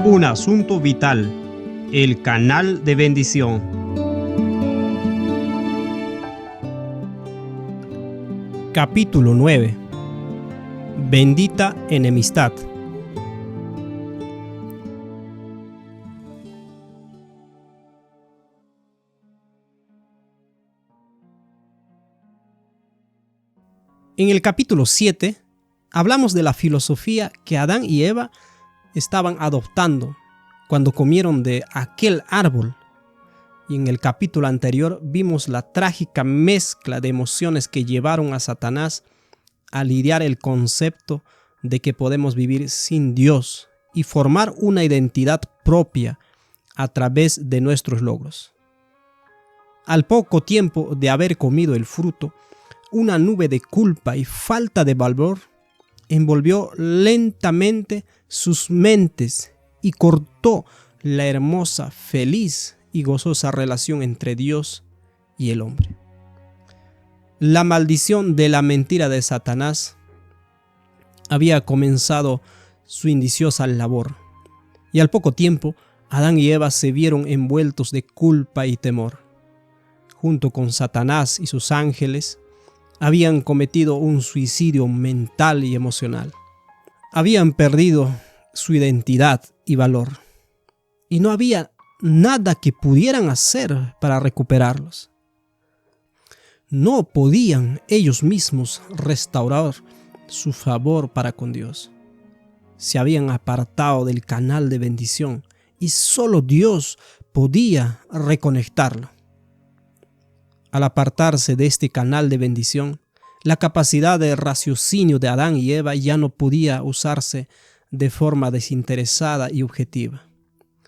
Un asunto vital, el canal de bendición. Capítulo 9. Bendita enemistad. En el capítulo 7 hablamos de la filosofía que Adán y Eva estaban adoptando cuando comieron de aquel árbol. Y en el capítulo anterior vimos la trágica mezcla de emociones que llevaron a Satanás a lidiar el concepto de que podemos vivir sin Dios y formar una identidad propia a través de nuestros logros. Al poco tiempo de haber comido el fruto, una nube de culpa y falta de valor envolvió lentamente sus mentes y cortó la hermosa, feliz y gozosa relación entre Dios y el hombre. La maldición de la mentira de Satanás había comenzado su indiciosa labor, y al poco tiempo Adán y Eva se vieron envueltos de culpa y temor. Junto con Satanás y sus ángeles, habían cometido un suicidio mental y emocional. Habían perdido su identidad y valor, y no había nada que pudieran hacer para recuperarlos. No podían ellos mismos restaurar su favor para con Dios. Se habían apartado del canal de bendición y solo Dios podía reconectarlo. Al apartarse de este canal de bendición, la capacidad de raciocinio de Adán y Eva ya no podía usarse de forma desinteresada y objetiva.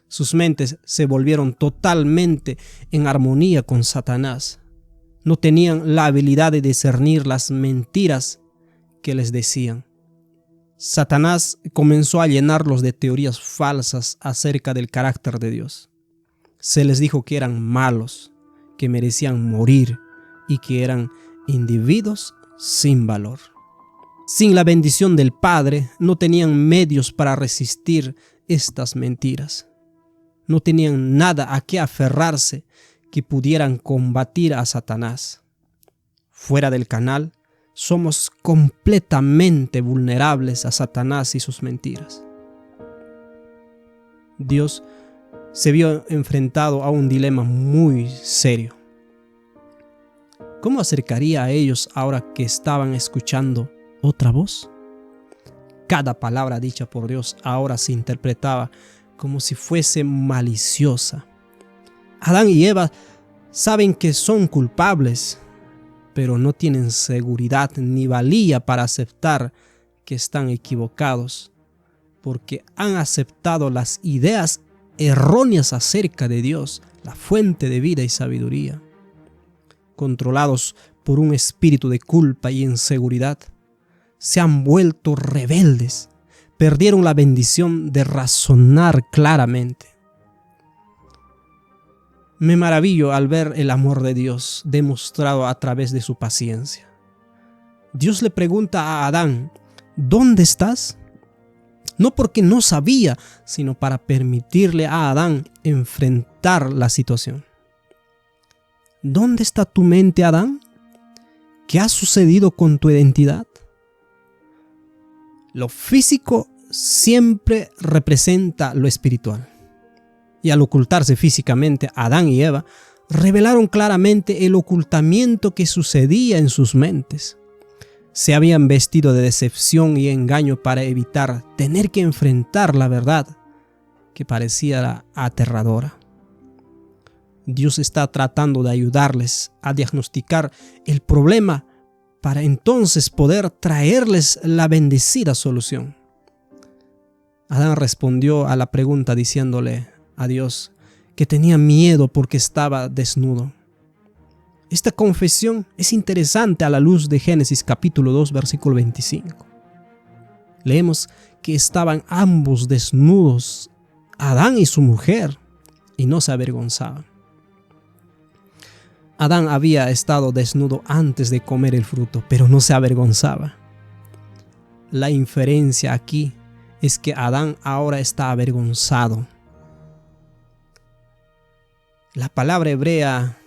Sus mentes se volvieron totalmente en armonía con Satanás. No tenían la habilidad de discernir las mentiras que les decían. Satanás comenzó a llenarlos de teorías falsas acerca del carácter de Dios. Se les dijo que eran malos, que merecían morir y que eran individuos sin valor. Sin la bendición del Padre, no tenían medios para resistir estas mentiras. No tenían nada a qué aferrarse que pudieran combatir a Satanás. Fuera del canal, somos completamente vulnerables a Satanás y sus mentiras. Dios se vio enfrentado a un dilema muy serio. ¿Cómo acercaría a ellos ahora que estaban escuchando otra voz? Cada palabra dicha por Dios ahora se interpretaba como si fuese maliciosa. Adán y Eva saben que son culpables, pero no tienen seguridad ni valía para aceptar que están equivocados, porque han aceptado las ideas erróneas acerca de Dios, la fuente de vida y sabiduría. Controlados por un espíritu de culpa y inseguridad, se han vuelto rebeldes, perdieron la bendición de razonar claramente. Me maravillo al ver el amor de Dios demostrado a través de su paciencia. Dios le pregunta a Adán, ¿dónde estás? No porque no sabía, sino para permitirle a Adán enfrentar la situación. ¿Dónde está tu mente, Adán? ¿Qué ha sucedido con tu identidad? Lo físico siempre representa lo espiritual. Y al ocultarse físicamente, Adán y Eva revelaron claramente el ocultamiento que sucedía en sus mentes. Se habían vestido de decepción y engaño para evitar tener que enfrentar la verdad que parecía aterradora. Dios está tratando de ayudarles a diagnosticar el problema para entonces poder traerles la bendecida solución. Adán respondió a la pregunta diciéndole a Dios que tenía miedo porque estaba desnudo. Esta confesión es interesante a la luz de Génesis capítulo 2, versículo 25. Leemos que estaban ambos desnudos, Adán y su mujer, y no se avergonzaban. Adán había estado desnudo antes de comer el fruto, pero no se avergonzaba. La inferencia aquí es que Adán ahora está avergonzado. La palabra hebrea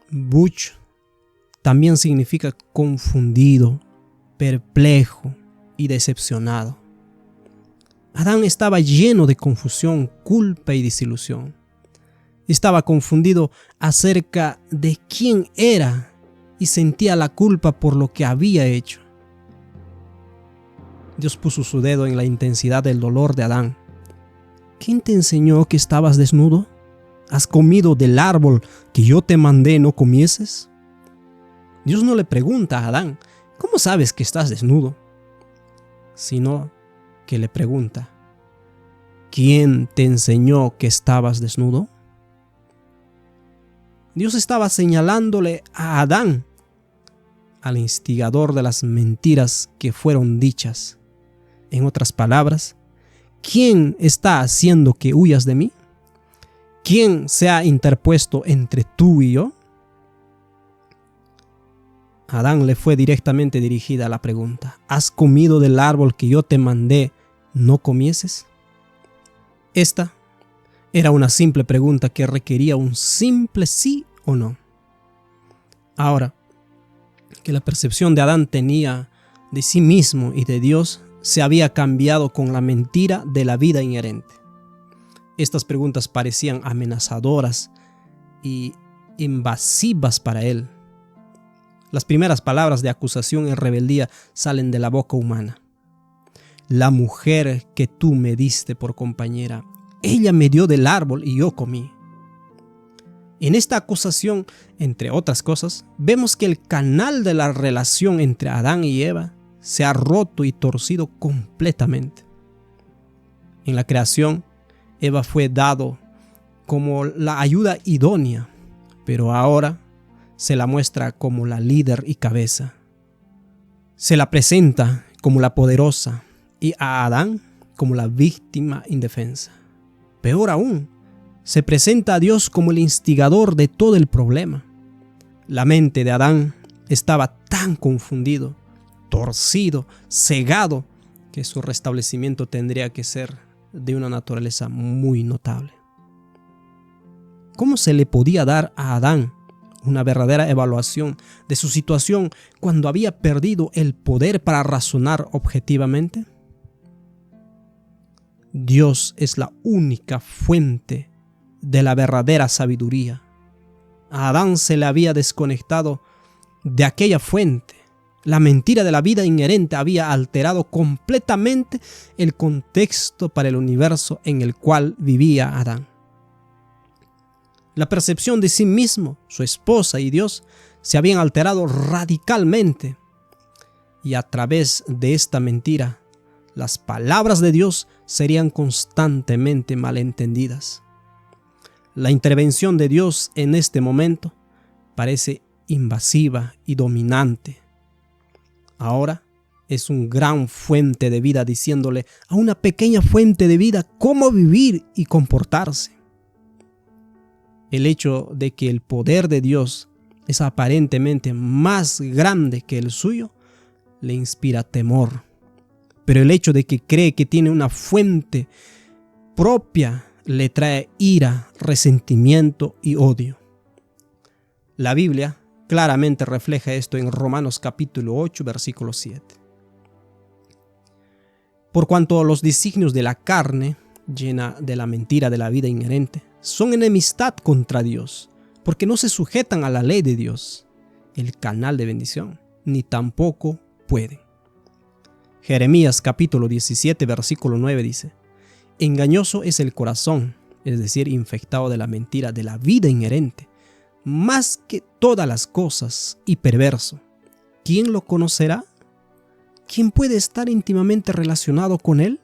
buch también significa confundido, perplejo y decepcionado. Adán estaba lleno de confusión, culpa y desilusión. Estaba confundido acerca de quién era y sentía la culpa por lo que había hecho. Dios puso su dedo en la intensidad del dolor de Adán. ¿Quién te enseñó que estabas desnudo? ¿Has comido del árbol que yo te mandé no comieses? Dios no le pregunta a Adán, ¿cómo sabes que estás desnudo? Sino que le pregunta, ¿quién te enseñó que estabas desnudo? Dios estaba señalándole a Adán, al instigador de las mentiras que fueron dichas. En otras palabras, ¿quién está haciendo que huyas de mí? ¿Quién se ha interpuesto entre tú y yo? A Adán le fue directamente dirigida la pregunta, ¿has comido del árbol que yo te mandé no comieses? Esta era una simple pregunta que requería un simple sí o no. Ahora que la percepción de Adán tenía de sí mismo y de Dios se había cambiado con la mentira de la vida inherente. Estas preguntas parecían amenazadoras y invasivas para él. Las primeras palabras de acusación y rebeldía salen de la boca humana. La mujer que tú me diste por compañera, ella me dio del árbol y yo comí. En esta acusación, entre otras cosas, vemos que el canal de la relación entre Adán y Eva se ha roto y torcido completamente. En la creación, Eva fue dado como la ayuda idónea, pero ahora se la muestra como la líder y cabeza. Se la presenta como la poderosa y a Adán como la víctima indefensa. Peor aún, se presenta a Dios como el instigador de todo el problema. La mente de Adán estaba tan confundido, torcido, cegado, que su restablecimiento tendría que ser de una naturaleza muy notable. ¿Cómo se le podía dar a Adán una verdadera evaluación de su situación cuando había perdido el poder para razonar objetivamente? Dios es la única fuente de la verdadera sabiduría. A Adán se le había desconectado de aquella fuente. La mentira de la vida inherente había alterado completamente el contexto para el universo en el cual vivía Adán. La percepción de sí mismo, su esposa y Dios se habían alterado radicalmente. Y a través de esta mentira, las palabras de Dios serían constantemente malentendidas. La intervención de Dios en este momento parece invasiva y dominante. Ahora es un gran fuente de vida diciéndole a una pequeña fuente de vida cómo vivir y comportarse. El hecho de que el poder de Dios es aparentemente más grande que el suyo le inspira temor. Pero el hecho de que cree que tiene una fuente propia le trae ira, resentimiento y odio. La Biblia claramente refleja esto en Romanos capítulo 8, versículo 7. Por cuanto los designios de la carne, llena de la mentira de la vida inherente, son enemistad contra Dios, porque no se sujetan a la ley de Dios, el canal de bendición, ni tampoco pueden. Jeremías capítulo 17, versículo 9 dice, engañoso es el corazón, es decir, infectado de la mentira de la vida inherente, más que todas las cosas y perverso. ¿Quién lo conocerá? ¿Quién puede estar íntimamente relacionado con él?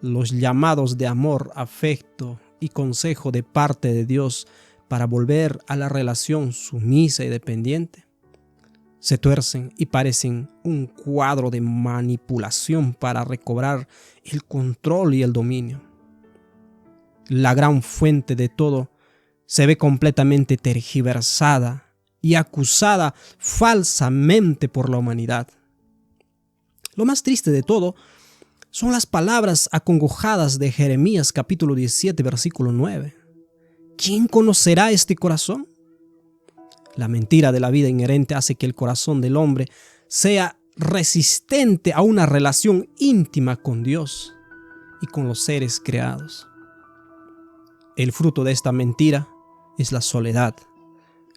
Los llamados de amor, afecto y consejo de parte de Dios para volver a la relación sumisa y dependiente se tuercen y parecen un cuadro de manipulación para recobrar el control y el dominio. La gran fuente de todo se ve completamente tergiversada y acusada falsamente por la humanidad. Lo más triste de todo son las palabras acongojadas de Jeremías capítulo 17, versículo 9. ¿Quién conocerá este corazón? La mentira de la vida inherente hace que el corazón del hombre sea resistente a una relación íntima con Dios y con los seres creados. El fruto de esta mentira es la soledad,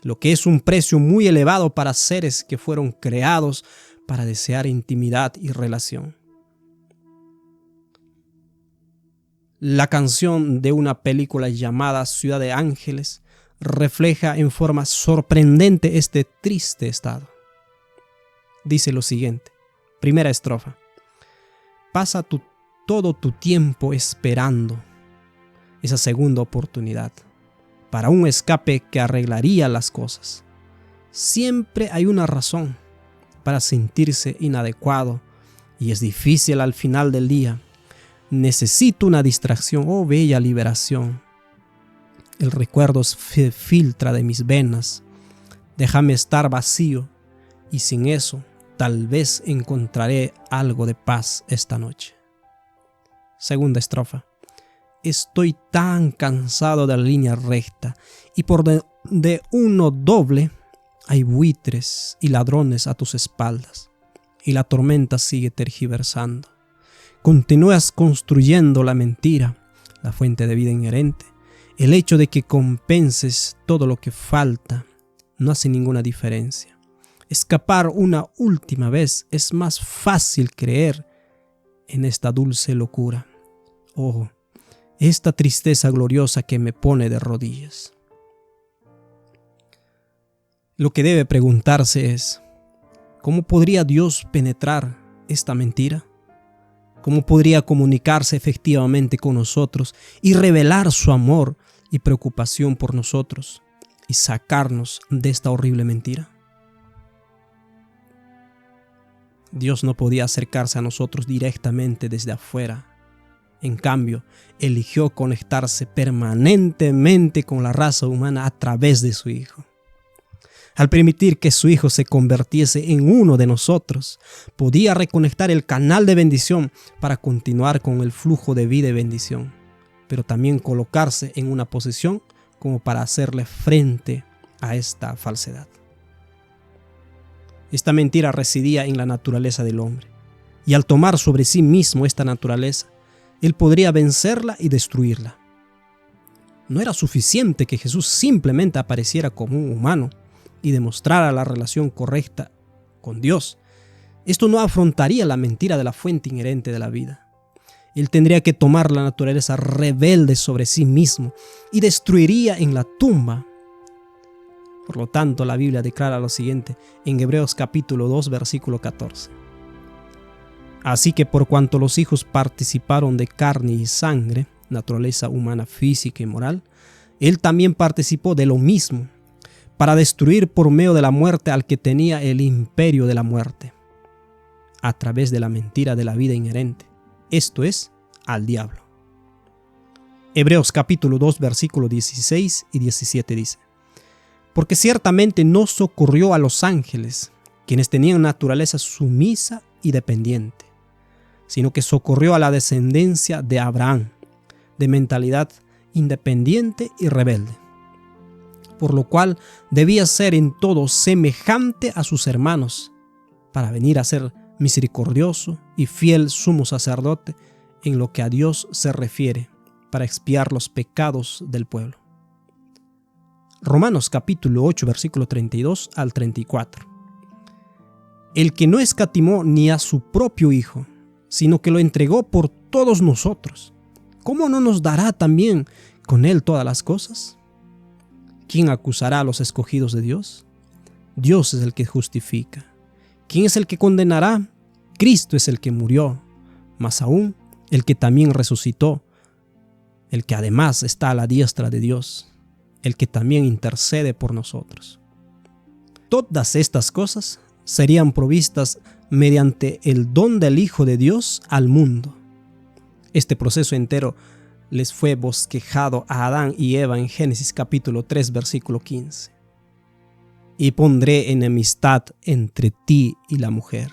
lo que es un precio muy elevado para seres que fueron creados para desear intimidad y relación. La canción de una película llamada Ciudad de Ángeles refleja en forma sorprendente este triste estado. Dice lo siguiente, primera estrofa: pasa todo tu tiempo esperando esa segunda oportunidad para un escape que arreglaría las cosas. Siempre hay una razón para sentirse inadecuado y es difícil al final del día. Necesito una distracción, oh bella liberación. El recuerdo se filtra de mis venas. Déjame estar vacío y sin eso tal vez encontraré algo de paz esta noche. Segunda estrofa: estoy tan cansado de la línea recta y por de uno doble hay buitres y ladrones a tus espaldas y la tormenta sigue tergiversando. Continúas construyendo la mentira, la fuente de vida inherente. El hecho de que compenses todo lo que falta no hace ninguna diferencia. Escapar una última vez es más fácil creer en esta dulce locura. Oh, esta tristeza gloriosa que me pone de rodillas. Lo que debe preguntarse es, ¿cómo podría Dios penetrar esta mentira? ¿Cómo podría comunicarse efectivamente con nosotros y revelar su amor y preocupación por nosotros y sacarnos de esta horrible mentira? Dios no podía acercarse a nosotros directamente desde afuera. En cambio, eligió conectarse permanentemente con la raza humana a través de su Hijo. Al permitir que su Hijo se convirtiese en uno de nosotros, podía reconectar el canal de bendición para continuar con el flujo de vida y bendición, pero también colocarse en una posición como para hacerle frente a esta falsedad. Esta mentira residía en la naturaleza del hombre, y al tomar sobre sí mismo esta naturaleza, él podría vencerla y destruirla. No era suficiente que Jesús simplemente apareciera como un humano y demostrara la relación correcta con Dios. Esto no afrontaría la mentira de la fuente inherente de la vida. Él tendría que tomar la naturaleza rebelde sobre sí mismo y destruiría en la tumba. Por lo tanto, la Biblia declara lo siguiente en Hebreos capítulo 2, versículo 14. Así que por cuanto los hijos participaron de carne y sangre, naturaleza humana física y moral, Él también participó de lo mismo, para destruir por medio de la muerte al que tenía el imperio de la muerte, a través de la mentira de la vida inherente, esto es, al diablo. Hebreos capítulo 2, versículos 16 y 17 dice: porque ciertamente no socorrió a los ángeles, quienes tenían naturaleza sumisa y dependiente, sino que socorrió a la descendencia de Abraham, de mentalidad independiente y rebelde, por lo cual debía ser en todo semejante a sus hermanos, para venir a ser misericordioso y fiel sumo sacerdote en lo que a Dios se refiere, para expiar los pecados del pueblo. Romanos capítulo 8, versículo 32 al 34. El que no escatimó ni a su propio Hijo, sino que lo entregó por todos nosotros, ¿cómo no nos dará también con Él todas las cosas? ¿Quién acusará a los escogidos de Dios? Dios es el que justifica. ¿Quién es el que condenará? Cristo es el que murió, más aún el que también resucitó, el que además está a la diestra de Dios, el que también intercede por nosotros. Todas estas cosas serían provistas mediante el don del Hijo de Dios al mundo. Este proceso entero les fue bosquejado a Adán y Eva en Génesis capítulo 3, versículo 15. Y pondré enemistad entre ti y la mujer,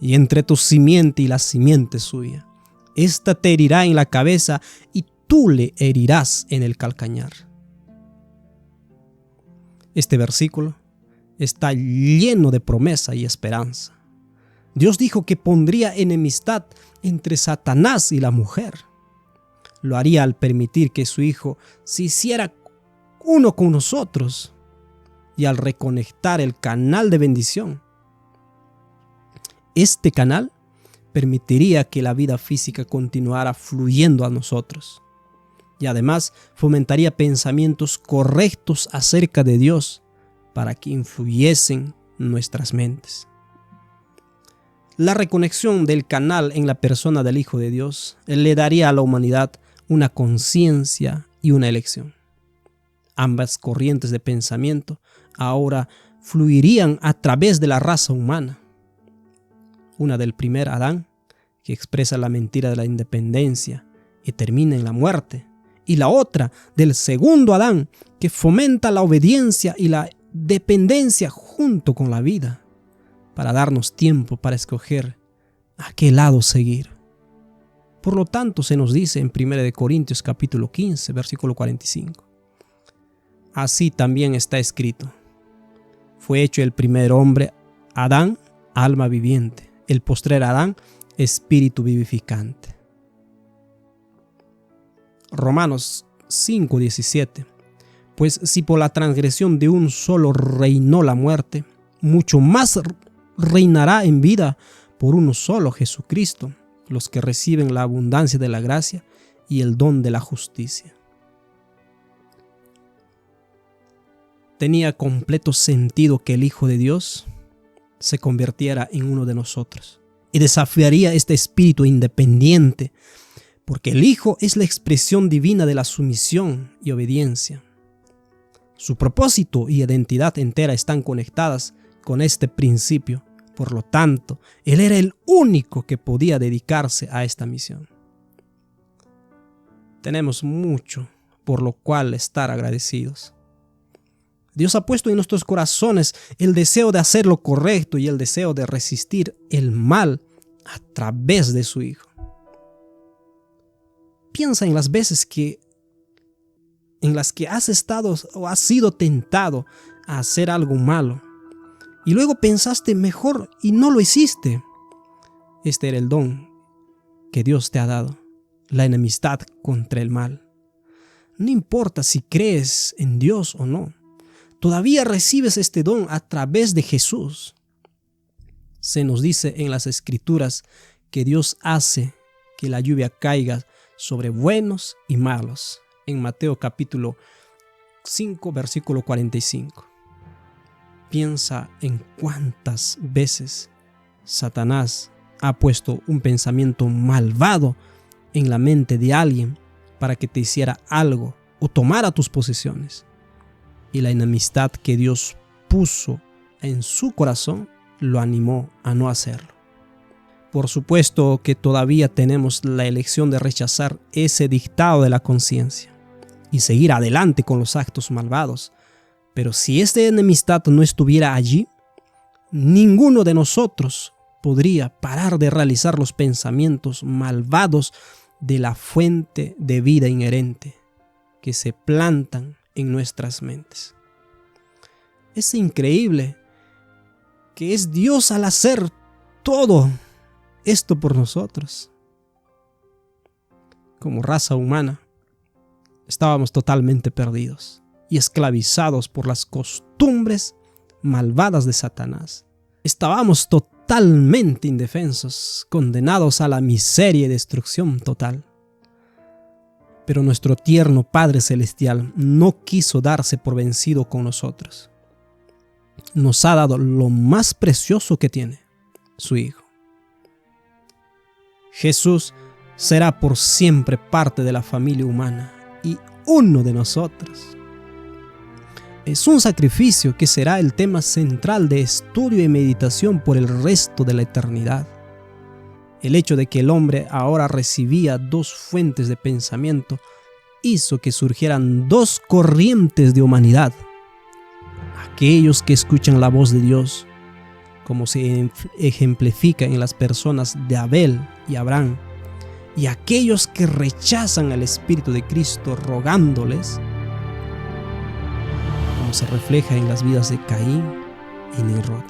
y entre tu simiente y la simiente suya. Esta te herirá en la cabeza y tú le herirás en el calcañar. Este versículo está lleno de promesa y esperanza. Dios dijo que pondría enemistad entre Satanás y la mujer. Lo haría al permitir que su Hijo se hiciera uno con nosotros y al reconectar el canal de bendición. Este canal permitiría que la vida física continuara fluyendo a nosotros y además fomentaría pensamientos correctos acerca de Dios para que influyesen nuestras mentes. La reconexión del canal en la persona del Hijo de Dios le daría a la humanidad una conciencia y una elección. Ambas corrientes de pensamiento ahora fluirían a través de la raza humana. Una del primer Adán, que expresa la mentira de la independencia y termina en la muerte, y la otra del segundo Adán, que fomenta la obediencia y la dependencia junto con la vida, para darnos tiempo para escoger a qué lado seguir. Por lo tanto, se nos dice en 1 Corintios capítulo 15, versículo 45. Así también está escrito: fue hecho el primer hombre, Adán, alma viviente; el postrer Adán, espíritu vivificante. Romanos 5:17. Pues si por la transgresión de un solo reinó la muerte, mucho más reinará en vida por uno solo, Jesucristo, los que reciben la abundancia de la gracia y el don de la justicia. Tenía completo sentido que el Hijo de Dios se convirtiera en uno de nosotros y desafiaría este espíritu independiente, porque el Hijo es la expresión divina de la sumisión y obediencia. Su propósito y identidad entera están conectadas con este principio. Por lo tanto, Él era el único que podía dedicarse a esta misión. Tenemos mucho por lo cual estar agradecidos. Dios ha puesto en nuestros corazones el deseo de hacer lo correcto y el deseo de resistir el mal a través de su Hijo. Piensa en las veces en las que has estado o has sido tentado a hacer algo malo y luego pensaste mejor y no lo hiciste. Este era el don que Dios te ha dado, la enemistad contra el mal. No importa si crees en Dios o no, todavía recibes este don a través de Jesús. Se nos dice en las Escrituras que Dios hace que la lluvia caiga sobre buenos y malos, en Mateo capítulo 5, versículo 45. Piensa en cuántas veces Satanás ha puesto un pensamiento malvado en la mente de alguien para que te hiciera algo o tomara tus posesiones. Y la enemistad que Dios puso en su corazón lo animó a no hacerlo. Por supuesto que todavía tenemos la elección de rechazar ese dictado de la conciencia y seguir adelante con los actos malvados. Pero si esta enemistad no estuviera allí, ninguno de nosotros podría parar de realizar los pensamientos malvados de la fuente de vida inherente que se plantan en nuestras mentes. Es increíble que es Dios al hacer todo esto por nosotros. Como raza humana, estábamos totalmente perdidos y esclavizados por las costumbres malvadas de Satanás. Estábamos totalmente indefensos, condenados a la miseria y destrucción total. Pero nuestro tierno Padre Celestial no quiso darse por vencido con nosotros. Nos ha dado lo más precioso que tiene, su Hijo. Jesús será por siempre parte de la familia humana y uno de nosotros. Es un sacrificio que será el tema central de estudio y meditación por el resto de la eternidad. El hecho de que el hombre ahora recibía dos fuentes de pensamiento hizo que surgieran dos corrientes de humanidad. Aquellos que escuchan la voz de Dios como se ejemplifica en las personas de Abel y Abraham, y aquellos que rechazan al Espíritu de Cristo rogándoles, como se refleja en las vidas de Caín y Nimrod.